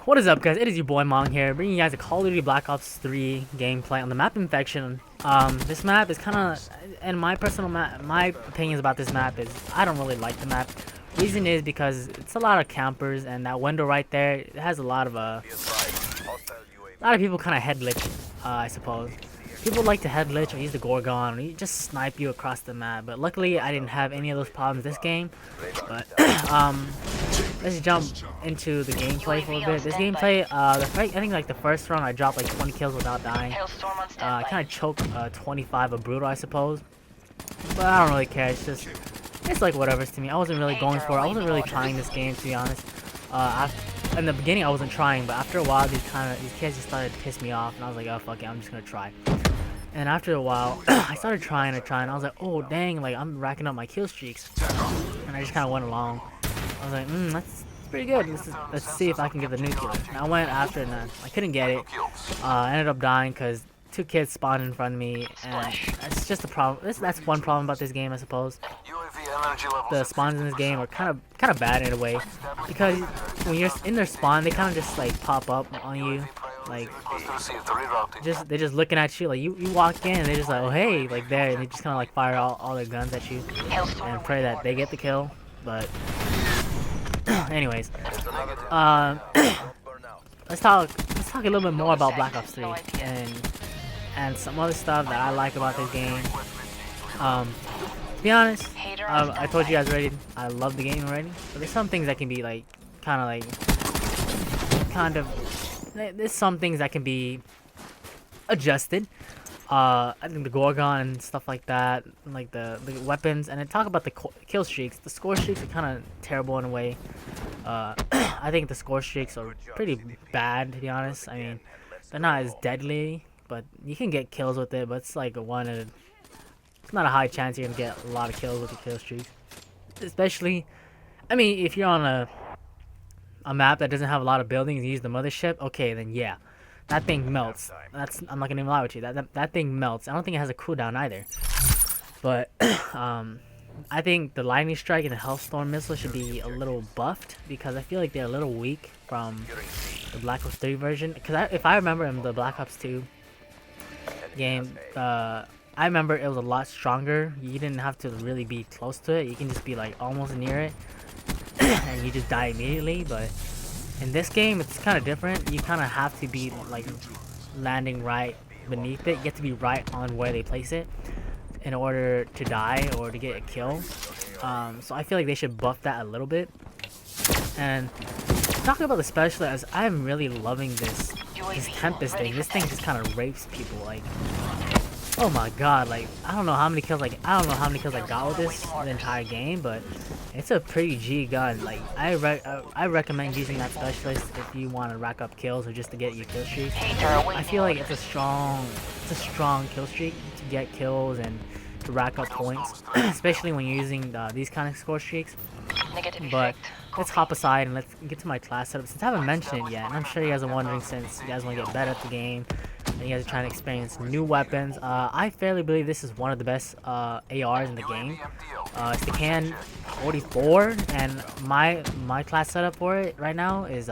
What is up, guys? It is your boy Mong here, bringing you guys a Call of Duty Black Ops 3 gameplay on the map Infection. This map is kind of, and my opinions about this map is I don't really like the map. Reason is because it's a lot of campers, and that window right there, it has a lot of people kind of head glitch, I suppose. People like to head glitch or use the Gorgon, or just snipe you across the map. But luckily, I didn't have any of those problems this game. But let's jump into the gameplay for a bit. This gameplay, I think like the first round I dropped like 20 kills without dying. I kind of choked 25 of brutal, I suppose. But I don't really care. It's like whatever to me. I wasn't really going for it. I wasn't really trying this game, to be honest. In the beginning I wasn't trying, but after a while these kids just started to piss me off, and I was like, oh fuck it, I'm just gonna try. And after a while, I started trying. I was like, oh dang, like I'm racking up my kill streaks, and I just kind of went along. I was like, that's pretty good. Let's see if I can get the nuclear. And I went after it, and I couldn't get it. I ended up dying because two kids spawned in front of me, and that's just a problem. That's one problem about this game, I suppose. The spawns in this game are kind of bad in a way, because when you're in their spawn, they kind of just like pop up on you, like they're just looking at you. Like you walk in, and they're just like, oh hey, like there, and they just kind of like fire all their guns at you and pray that they get the kill. But anyways, let's talk a little bit more about Black Ops 3 and some other stuff that I like about this game. To be honest, I told you guys already, I love the game already, but there's some things that can be like there's some things that can be adjusted. I think the Gorgon and stuff like that, like the weapons, and then talk about the kill streaks. The score streaks are kind of terrible in a way. I think the score streaks are pretty bad, to be honest. I mean, they're not as deadly, but you can get kills with it, but it's like it's not a high chance you're gonna get a lot of kills with the kill streaks. Especially, I mean, if you're on a map that doesn't have a lot of buildings and you use the mothership, okay, then yeah, that thing melts. I'm not gonna even lie with you. That thing melts. I don't think it has a cooldown either. But I think the lightning strike and the hellstorm missile should be a little buffed, because I feel like they're a little weak from the Black Ops 3 version. Because if I remember in the Black Ops 2 game, I remember it was a lot stronger. You didn't have to really be close to it. You can just be like almost near it and you just die immediately. But in this game, it's kind of different. You kind of have to be like landing right beneath it. You have to be right on where they place it in order to die or to get a kill. So I feel like they should buff that a little bit. And talking about the specialist, I'm really loving this Tempest thing. This thing just kind of rapes people. Like, oh my god, like I don't know how many kills I got with this the entire game, but it's a pretty G gun. Like I recommend using that specialist if you want to rack up kills or just to get your kill streak. I feel like it's a strong kill streak to get kills and to rack up points, especially when you're using these kind of score streaks. But let's hop aside and let's get to my class setup, since I haven't mentioned it yet, and I'm sure you guys are wondering, since you guys want to get better at the game and you guys are trying to experience new weapons. I fairly believe this is one of the best ARs in the game. It's the Can 44, and my class setup for it right now is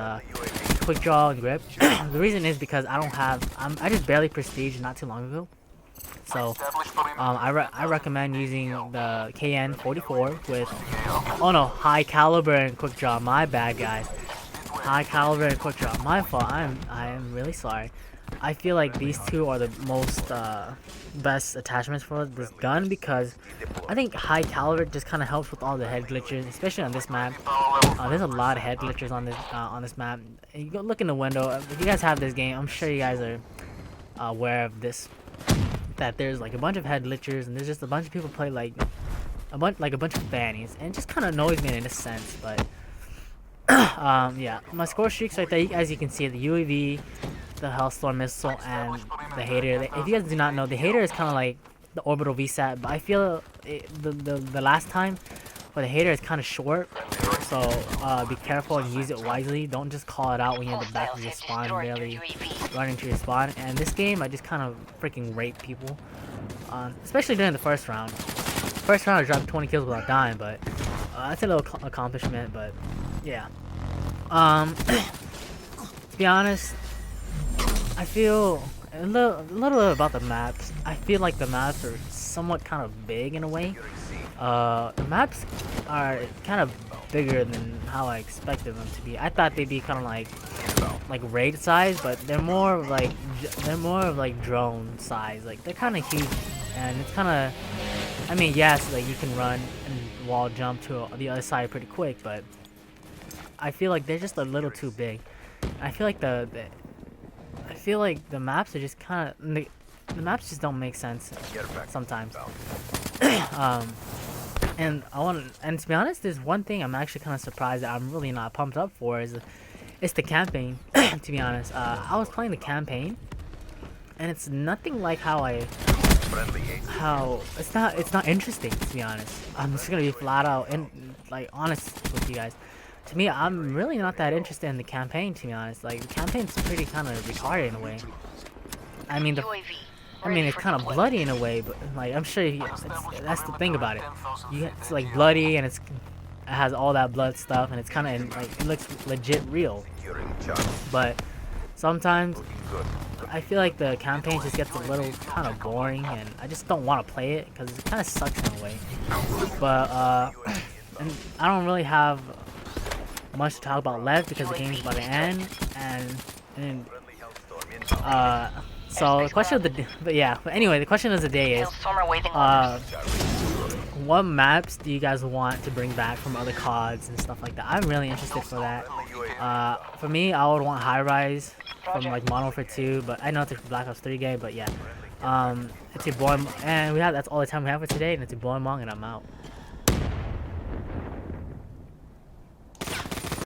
quick draw and grip. The reason is because I just barely prestige not too long ago. So I recommend using the KN 44 with high caliber and quick draw. My bad, guys. High caliber and quick draw. My fault. I am really sorry. I feel like these two are the most best attachments for this gun, because I think high caliber just kind of helps with all the head glitches, especially on this map. There's a lot of head glitches on this map. You go look in the window. If you guys have this game, I'm sure you guys are aware of this. That there's like a bunch of head glitchers, and there's just a bunch of people play like a bunch of fannies, and it just kind of annoys me in a sense. But yeah, my score streaks right there, as you can see, the UAV, the Hellstorm missile, and the Hater. If you guys do not know, the Hater is kind of like the orbital VSAT, but I feel the last time for the Hater is kind of short, so be careful and use it wisely. Don't just call it out when you're in the back of your spawn and barely running to your spawn. And this game, I just kind of freaking rape people, especially during the first round. First round I dropped 20 kills without dying, but that's a little accomplishment. But yeah, be honest, I feel a little bit about the maps. I feel like the maps are somewhat kind of big in a way. The maps are kind of bigger than how I expected them to be. I thought they'd be kind of like raid size, but they're more of like drone size. Like they're kind of huge, and it's kind of. I mean, yes, like you can run and wall jump to the other side pretty quick, but I feel like they're just a little too big. I feel like I feel like the maps are just kind of the maps just don't make sense sometimes. And to be honest, there's one thing I'm actually kind of surprised that I'm really not pumped up for is it's the campaign. To be honest, I was playing the campaign, and it's nothing like how it's not interesting, to be honest. I'm just gonna be flat out and like honest with you guys. To me, I'm really not that interested in the campaign, to be honest. Like the campaign's pretty kind of retarded in a way. I mean it's kind of bloody in a way, but like I'm sure that's the thing about it. It's like bloody and it has all that blood stuff, and it's kind of like it looks legit real. But sometimes I feel like the campaign just gets a little kind of boring, and I just don't want to play it because it kind of sucks in a way. But and I don't really have much to talk about left because the game's about to end, and so the question of the but anyway, the question of the day is what maps do you guys want to bring back from other CODs and stuff like that? I'm really interested for that. For me, I would want High Rise from like Modern Warfare 2, but I know it's a Black Ops 3 game, but yeah. It's your boy, and that's all the time we have for today, and it's your boy Mong, and I'm out.